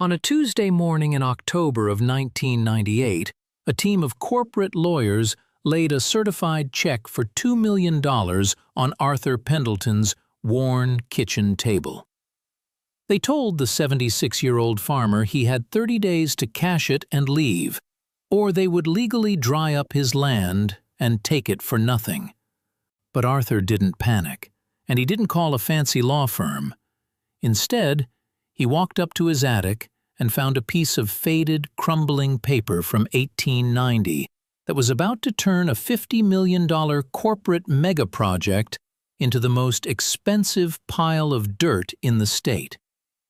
On a Tuesday morning in October of 1998, a team of corporate lawyers laid a certified check for $2 million on Arthur Pendelton's worn kitchen table. They told the 76-year-old farmer he had 30 days to cash it and leave, or they would legally dry up his land and take it for nothing. But Arthur didn't panic, and he didn't call a fancy law firm. Instead, he walked up to his attic and found a piece of faded, crumbling paper from 1890 that was about to turn a $50 million corporate mega-project into the most expensive pile of dirt in the state.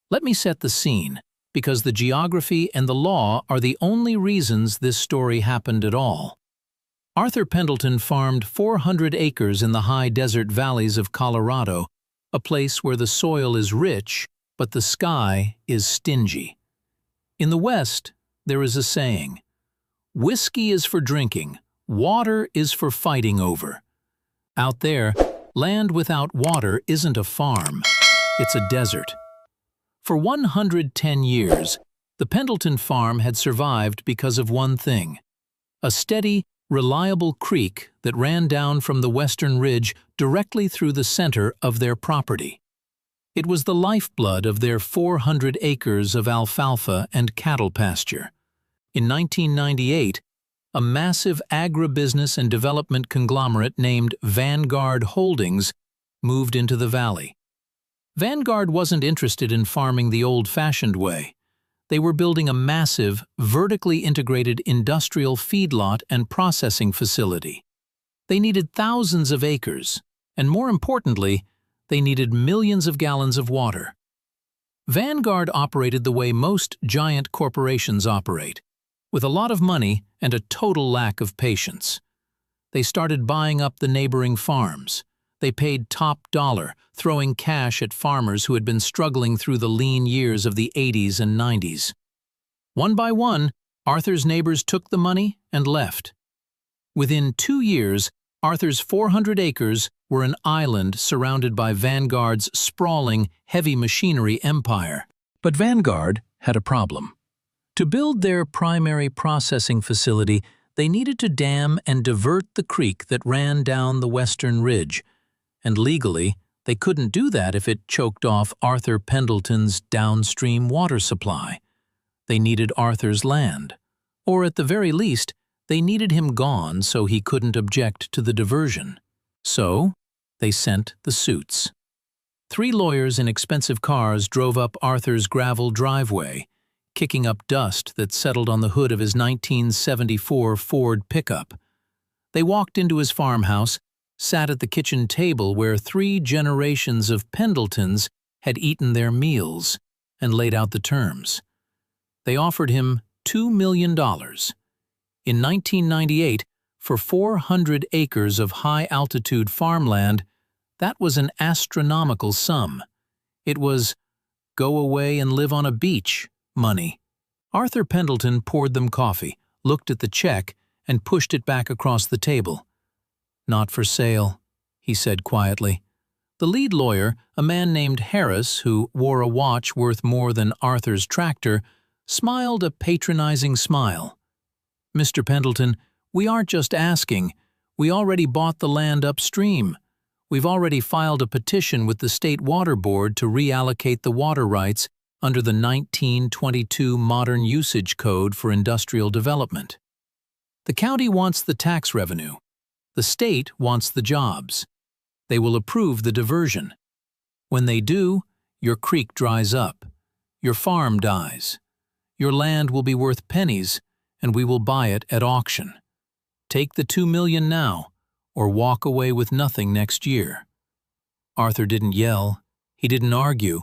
Let me set the scene, because the geography and the law are the only reasons this story happened at all. Arthur Pendelton farmed 400 acres in the high desert valleys of Colorado, a place where the soil is rich, but the sky is stingy. In the West, there is a saying, "Whiskey is for drinking, water is for fighting over." Out there, land without water isn't a farm, it's a desert. For 110 years, the Pendelton farm had survived because of one thing: a steady, reliable creek that ran down from the western ridge directly through the center of their property. It was the lifeblood of their 400 acres of alfalfa and cattle pasture. In 1998, a massive agribusiness and development conglomerate named Vanguard Holdings moved into the valley. Vanguard wasn't interested in farming the old-fashioned way. They were building a massive, vertically integrated industrial feedlot and processing facility. They needed thousands of acres, and more importantly, they needed millions of gallons of water. Vanguard operated the way most giant corporations operate, with a lot of money and a total lack of patience. They started buying up the neighboring farms. They paid top dollar, throwing cash at farmers who had been struggling through the lean years of the 80s and 90s. One by one, Arthur's neighbors took the money and left. Within 2 years, Arthur's 400 acres were an island surrounded by Vanguard's sprawling, heavy machinery empire. But Vanguard had a problem. To build their primary processing facility, they needed to dam and divert the creek that ran down the western ridge, and legally, they couldn't do that if it choked off Arthur Pendelton's downstream water supply. They needed Arthur's land, or at the very least, they needed him gone so he couldn't object to the diversion. So, they sent the suits. 3 lawyers in expensive cars drove up Arthur's gravel driveway, kicking up dust that settled on the hood of his 1974 Ford pickup. They walked into his farmhouse, sat at the kitchen table where 3 generations of Pendeltons had eaten their meals, and laid out the terms. They offered him $2 million. In 1998, for 400 acres of high-altitude farmland, that was an astronomical sum. It was go away and live on a beach money. Arthur Pendelton poured them coffee, looked at the check, and pushed it back across the table. "Not for sale," he said quietly. The lead lawyer, a man named Harris, who wore a watch worth more than Arthur's tractor, smiled a patronizing smile. "Mr. Pendelton, we aren't just asking. We already bought the land upstream. We've already filed a petition with the State Water Board to reallocate the water rights under the 1922 Modern Usage Code for Industrial Development. The county wants the tax revenue. The state wants the jobs. They will approve the diversion. When they do, your creek dries up. Your farm dies. Your land will be worth pennies, and we will buy it at auction. Take the $2 million now, or walk away with nothing next year." Arthur didn't yell. He didn't argue.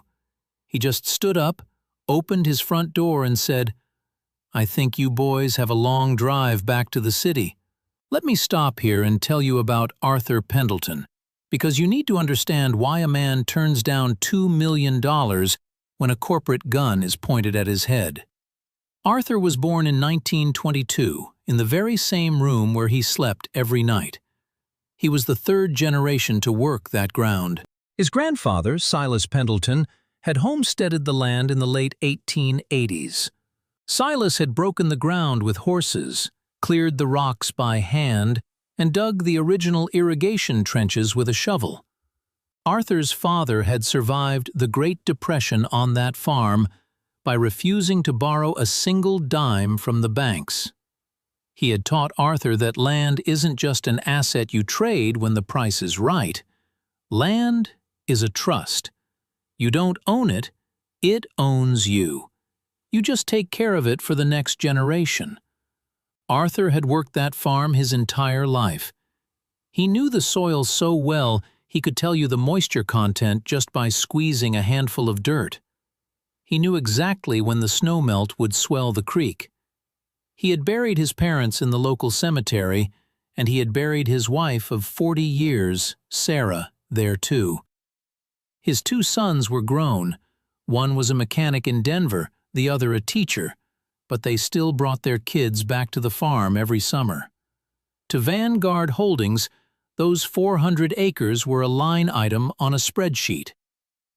He just stood up, opened his front door and said, "I think you boys have a long drive back to the city. Let me stop here and tell you about Arthur Pendelton, because you need to understand why a man turns down $2 million when a corporate gun is pointed at his head." Arthur was born in 1922, in the very same room where he slept every night. He was the 3rd generation to work that ground. His grandfather, Silas Pendelton, had homesteaded the land in the late 1880s. Silas had broken the ground with horses, cleared the rocks by hand, and dug the original irrigation trenches with a shovel. Arthur's father had survived the Great Depression on that farm by refusing to borrow a single dime from the banks. He had taught Arthur that land isn't just an asset you trade when the price is right. Land is a trust. You don't own it, it owns you. You just take care of it for the next generation. Arthur had worked that farm his entire life. He knew the soil so well he could tell you the moisture content just by squeezing a handful of dirt. He knew exactly when the snowmelt would swell the creek. He had buried his parents in the local cemetery, and he had buried his wife of 40 years, Sarah, there too. His 2 sons were grown. One was a mechanic in Denver, the other a teacher, but they still brought their kids back to the farm every summer. To Vanguard Holdings, those 400 acres were a line item on a spreadsheet,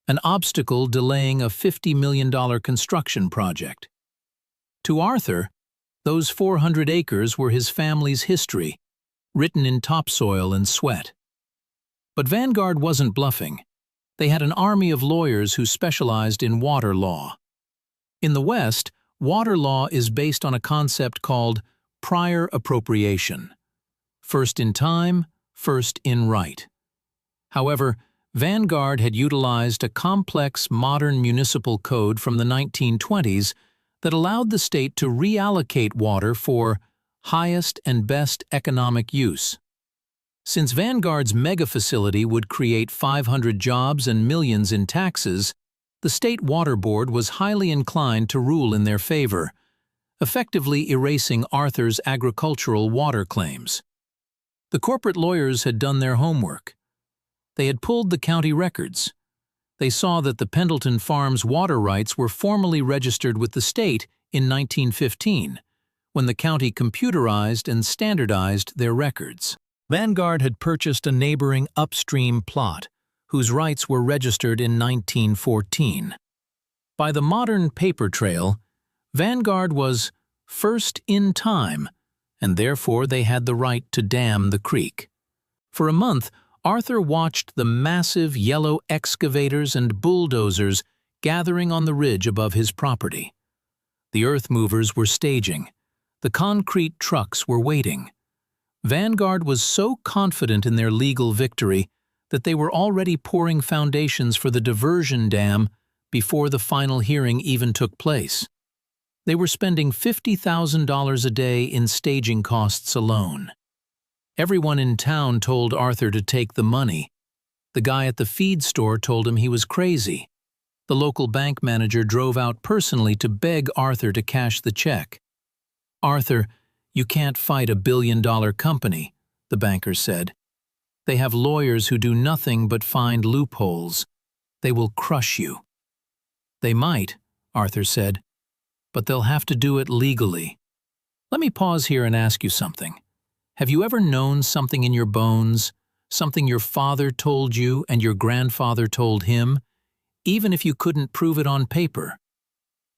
an obstacle delaying a $50 million construction project. To Arthur, those 400 acres were his family's history, written in topsoil and sweat. But Vanguard wasn't bluffing. They had an army of lawyers who specialized in water law. In the West, water law is based on a concept called prior appropriation. First in time, first in right. However, Vanguard had utilized a complex modern municipal code from the 1920s that allowed the state to reallocate water for highest and best economic use. Since Vanguard's mega facility would create 500 jobs and millions in taxes, the State Water Board was highly inclined to rule in their favor, effectively erasing Arthur's agricultural water claims. The corporate lawyers had done their homework. They had pulled the county records. They saw that the Pendelton Farm's water rights were formally registered with the state in 1915, when the county computerized and standardized their records. Vanguard had purchased a neighboring upstream plot, whose rights were registered in 1914. By the modern paper trail, Vanguard was first in time, and therefore they had the right to dam the creek. For a month, Arthur watched the massive yellow excavators and bulldozers gathering on the ridge above his property. The earth movers were staging. The concrete trucks were waiting. Vanguard was so confident in their legal victory that they were already pouring foundations for the diversion dam before the final hearing even took place. They were spending $50,000 a day in staging costs alone. Everyone in town told Arthur to take the money. The guy at the feed store told him he was crazy. The local bank manager drove out personally to beg Arthur to cash the check. "Arthur, you can't fight a billion-dollar company," the banker said. "They have lawyers who do nothing but find loopholes. They will crush you." "They might," Arthur said, "but they'll have to do it legally." Let me pause here and ask you something. Have you ever known something in your bones, something your father told you and your grandfather told him, even if you couldn't prove it on paper?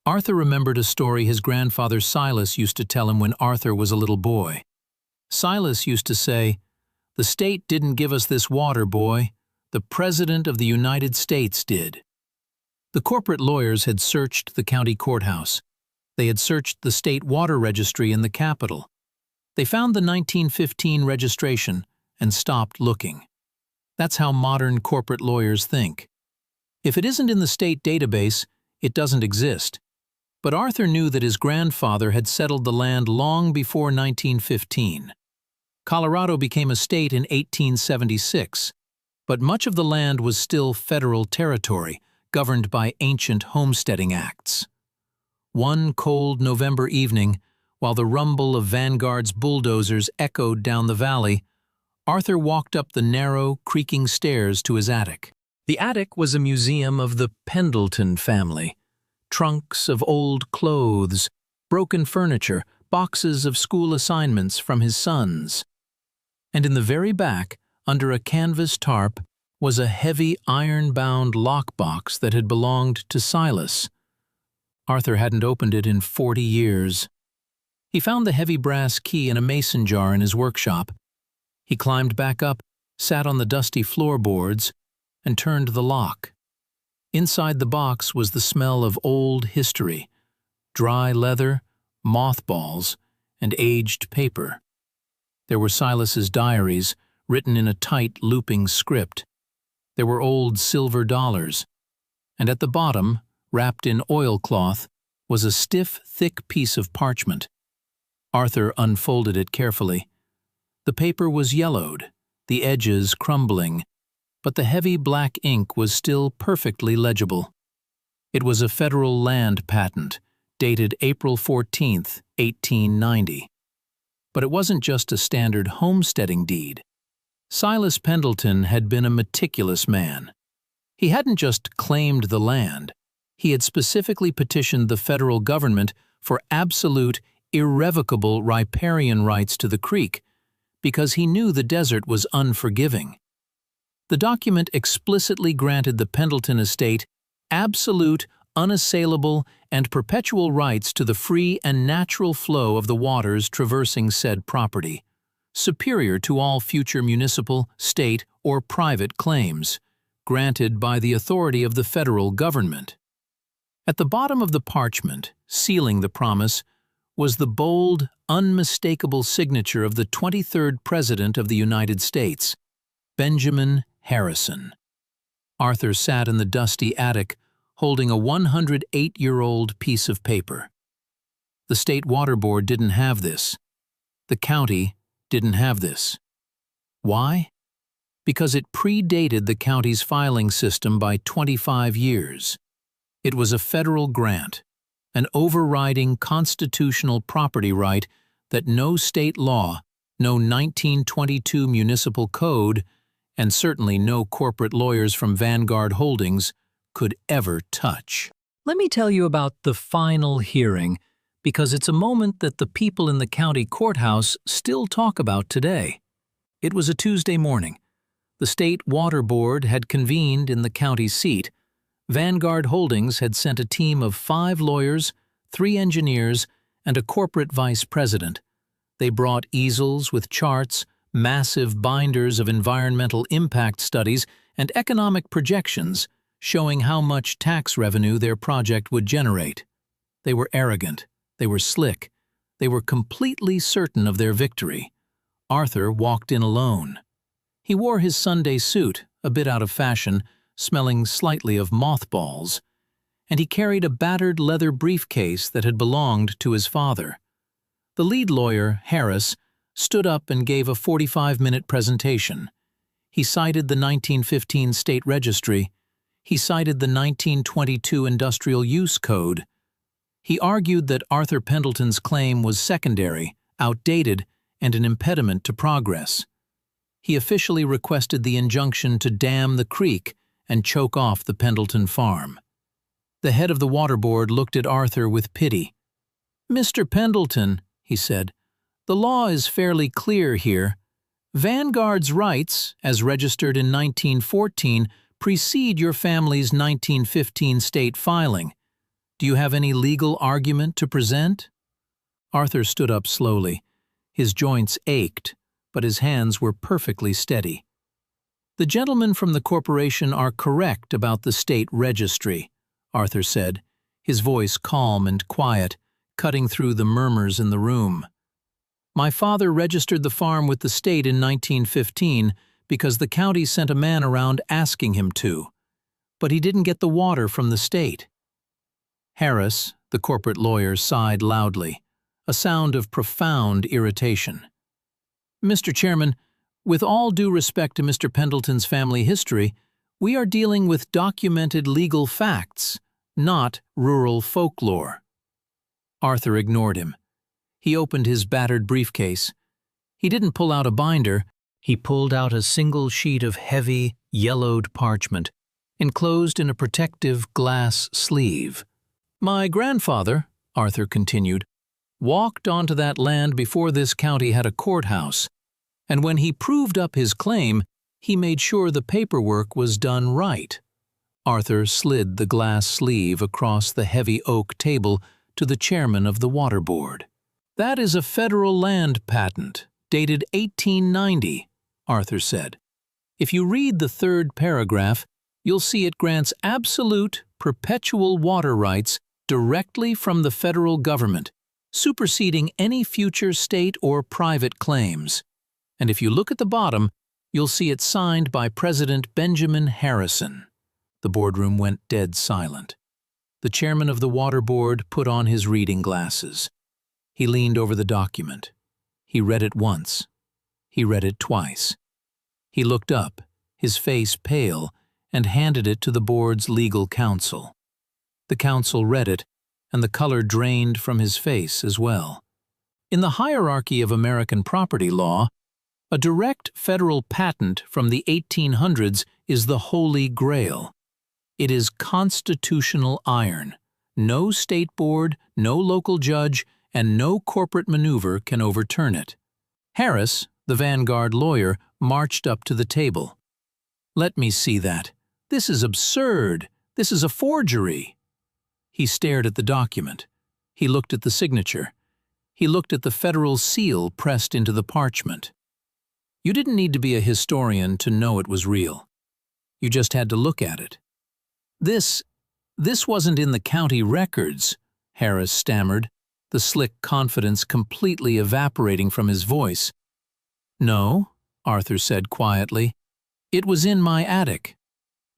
Arthur remembered a story his grandfather Silas used to tell him when Arthur was a little boy. Silas used to say, "The state didn't give us this water, boy. The President of the United States did." The corporate lawyers had searched the county courthouse. They had searched the state water registry in the Capitol. They found the 1915 registration and stopped looking. That's how modern corporate lawyers think. If it isn't in the state database, it doesn't exist. But Arthur knew that his grandfather had settled the land long before 1915. Colorado became a state in 1876, but much of the land was still federal territory, governed by ancient homesteading acts. One cold November evening, while the rumble of Vanguard's bulldozers echoed down the valley, Arthur walked up the narrow, creaking stairs to his attic. The attic was a museum of the Pendelton family. Trunks of old clothes, broken furniture, boxes of school assignments from his sons. And in the very back, under a canvas tarp, was a heavy iron-bound lockbox that had belonged to Silas. Arthur hadn't opened it in 40 years. He found the heavy brass key in a mason jar in his workshop. He climbed back up, sat on the dusty floorboards, and turned the lock. Inside the box was the smell of old history, dry leather, mothballs, and aged paper. There were Silas's diaries, written in a tight, looping script. There were old silver dollars, and at the bottom, wrapped in oilcloth, was a stiff, thick piece of parchment. Arthur unfolded it carefully. The paper was yellowed, the edges crumbling, but the heavy black ink was still perfectly legible. It was a federal land patent, dated April 14, 1890. But it wasn't just a standard homesteading deed. Silas Pendleton had been a meticulous man. He hadn't just claimed the land. He had specifically petitioned the federal government for absolute, irrevocable riparian rights to the creek, because he knew the desert was unforgiving. The document explicitly granted the Pendleton estate absolute, unassailable, and perpetual rights to the free and natural flow of the waters traversing said property, superior to all future municipal, state, or private claims, granted by the authority of the federal government. At the bottom of the parchment, sealing the promise, was the bold, unmistakable signature of the 23rd President of the United States, Benjamin Harrison. Arthur sat in the dusty attic, holding a 108-year-old piece of paper. The State Water Board didn't have this. The county didn't have this. Why? Because it predated the county's filing system by 25 years. It was a federal grant, an overriding constitutional property right that no state law, no 1922 municipal code, and certainly no corporate lawyers from Vanguard Holdings could ever touch. Let me tell you about the final hearing, because it's a moment that the people in the county courthouse still talk about today. It was a Tuesday morning. The State Water Board had convened in the county seat. Vanguard Holdings had sent a team of 5 lawyers, 3 engineers, and a corporate vice president. They brought easels with charts, massive binders of environmental impact studies, and economic projections showing how much tax revenue their project would generate. They were arrogant. They were slick. They were completely certain of their victory. Arthur walked in alone. He wore his Sunday suit, a bit out of fashion, smelling slightly of mothballs, and he carried a battered leather briefcase that had belonged to his father. The lead lawyer, Harris, stood up and gave a 45-minute presentation. He cited the 1915 State Registry. He cited the 1922 Industrial Use Code. He argued that Arthur Pendleton's claim was secondary, outdated, and an impediment to progress. He officially requested the injunction to dam the creek and choke off the Pendleton farm. The head of the water board looked at Arthur with pity. "Mr. Pendleton," he said, "the law is fairly clear here. Vanguard's rights, as registered in 1914, precede your family's 1915 state filing. Do you have any legal argument to present?" Arthur stood up slowly. His joints ached, but his hands were perfectly steady. "The gentlemen from the corporation are correct about the state registry," Arthur said, his voice calm and quiet, cutting through the murmurs in the room. "My father registered the farm with the state in 1915 because the county sent a man around asking him to, but he didn't get the water from the state." Harris, the corporate lawyer, sighed loudly, a sound of profound irritation. "Mr. Chairman, with all due respect to Mr. Pendleton's family history, we are dealing with documented legal facts, not rural folklore." Arthur ignored him. He opened his battered briefcase. He didn't pull out a binder. He pulled out a single sheet of heavy, yellowed parchment, enclosed in a protective glass sleeve. "My grandfather," Arthur continued, "walked onto that land before this county had a courthouse, and when he proved up his claim, He made sure the paperwork was done right. Arthur slid the glass sleeve across the heavy oak table to the chairman of the water board. "That is a federal land patent, dated 1890, Arthur said. "If you read the third paragraph, you'll see it grants absolute, perpetual water rights directly from the federal government, superseding any future state or private claims. And if you look at the bottom, you'll see it signed by President Benjamin Harrison." The boardroom went dead silent. The chairman of the water board put on his reading glasses. He leaned over the document. He read it once. He read it twice. He looked up, his face pale, and handed it to the board's legal counsel. The counsel read it, and the color drained from his face as well. In the hierarchy of American property law, a direct federal patent from the 1800s is the Holy Grail. It is constitutional iron. No state board, no local judge, and no corporate maneuver can overturn it. Harris, the vanguard lawyer, marched up to the table. "Let me see that. This is absurd. This is a forgery." He stared at the document. He looked at the signature. He looked at the federal seal pressed into the parchment. You didn't need to be a historian to know it was real. You just had to look at it. This wasn't in the county records," Harris stammered, the slick confidence completely evaporating from his voice. "No," Arthur said quietly. "It was in my attic.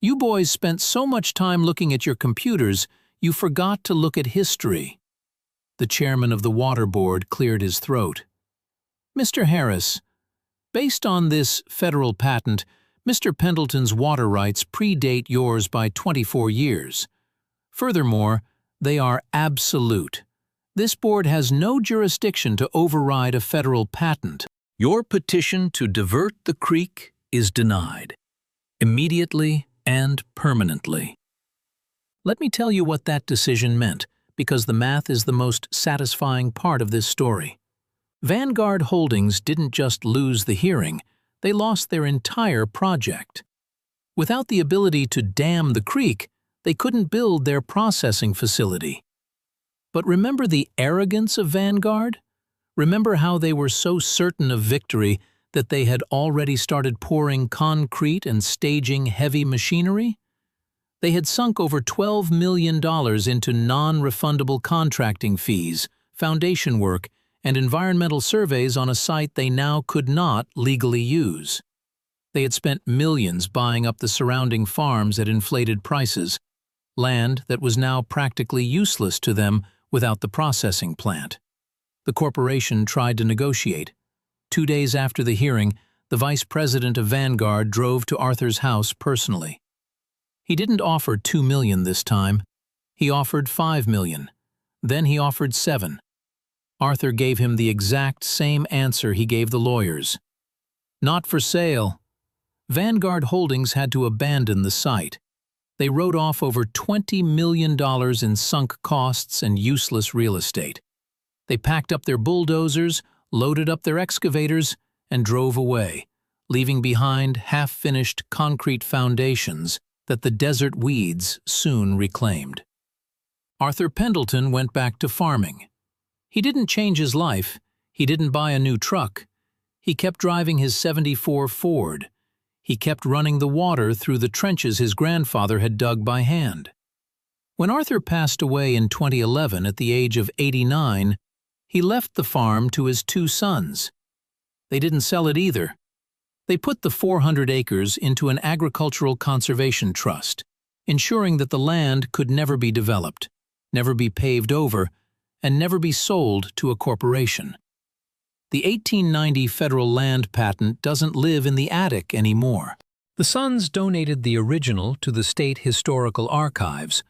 You boys spent so much time looking at your computers, you forgot to look at history." The chairman of the water board cleared his throat. "Mr. Harris, based on this federal patent, Mr. Pendleton's water rights predate yours by 24 years. Furthermore, they are absolute. This board has no jurisdiction to override a federal patent. Your petition to divert the creek is denied, immediately and permanently." Let me tell you what that decision meant, because the math is the most satisfying part of this story. Vanguard Holdings didn't just lose the hearing, they lost their entire project. Without the ability to dam the creek, they couldn't build their processing facility. But remember the arrogance of Vanguard? Remember how they were so certain of victory that they had already started pouring concrete and staging heavy machinery? They had sunk over $12 million into non-refundable contracting fees, foundation work, and environmental surveys on a site they now could not legally use. They had spent millions buying up the surrounding farms at inflated prices, land that was now practically useless to them without the processing plant. The corporation tried to negotiate. 2 days after the hearing, the vice president of Vanguard drove to Arthur's house personally. He didn't offer $2 million this time. He offered $5 million. Then he offered $7 million. Arthur gave him the exact same answer he gave the lawyers. Not for sale. Vanguard Holdings had to abandon the site. They wrote off over $20 million in sunk costs and useless real estate. They packed up their bulldozers, loaded up their excavators, and drove away, leaving behind half-finished concrete foundations that the desert weeds soon reclaimed. Arthur Pendelton went back to farming. He didn't change his life. He didn't buy a new truck. He kept driving his '74 Ford. He kept running the water through the trenches his grandfather had dug by hand. When Arthur passed away in 2011 at the age of 89, he left the farm to his 2 sons. They didn't sell it either. They put the 400 acres into an agricultural conservation trust, ensuring that the land could never be developed, never be paved over, and never be sold to a corporation. The 1890 federal land patent doesn't live in the attic anymore. The sons donated the original to the State Historical Archives,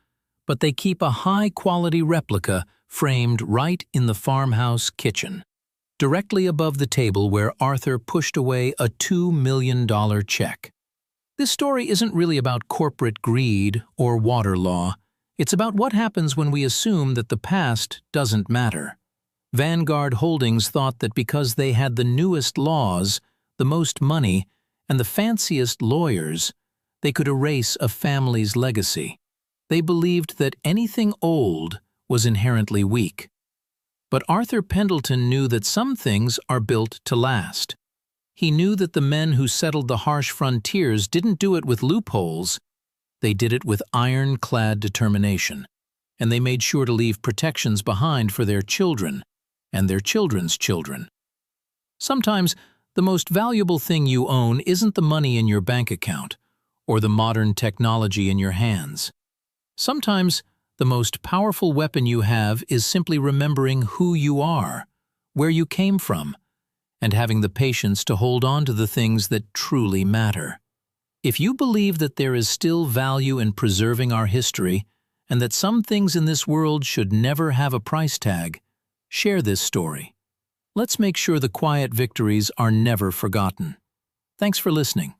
but they keep a high-quality replica framed right in the farmhouse kitchen, directly above the table where Arthur pushed away a $2 million check. This story isn't really about corporate greed or water law. It's about what happens when we assume that the past doesn't matter. Vanguard Holdings thought that because they had the newest laws, the most money, and the fanciest lawyers, they could erase a family's legacy. They believed that anything old was inherently weak. But Arthur Pendelton knew that some things are built to last. He knew that the men who settled the harsh frontiers didn't do it with loopholes. They did it with iron-clad determination, and they made sure to leave protections behind for their children and their children's children. Sometimes, the most valuable thing you own isn't the money in your bank account or the modern technology in your hands. Sometimes, the most powerful weapon you have is simply remembering who you are, where you came from, and having the patience to hold on to the things that truly matter. If you believe that there is still value in preserving our history and that some things in this world should never have a price tag, share this story. Let's make sure the quiet victories are never forgotten. Thanks for listening.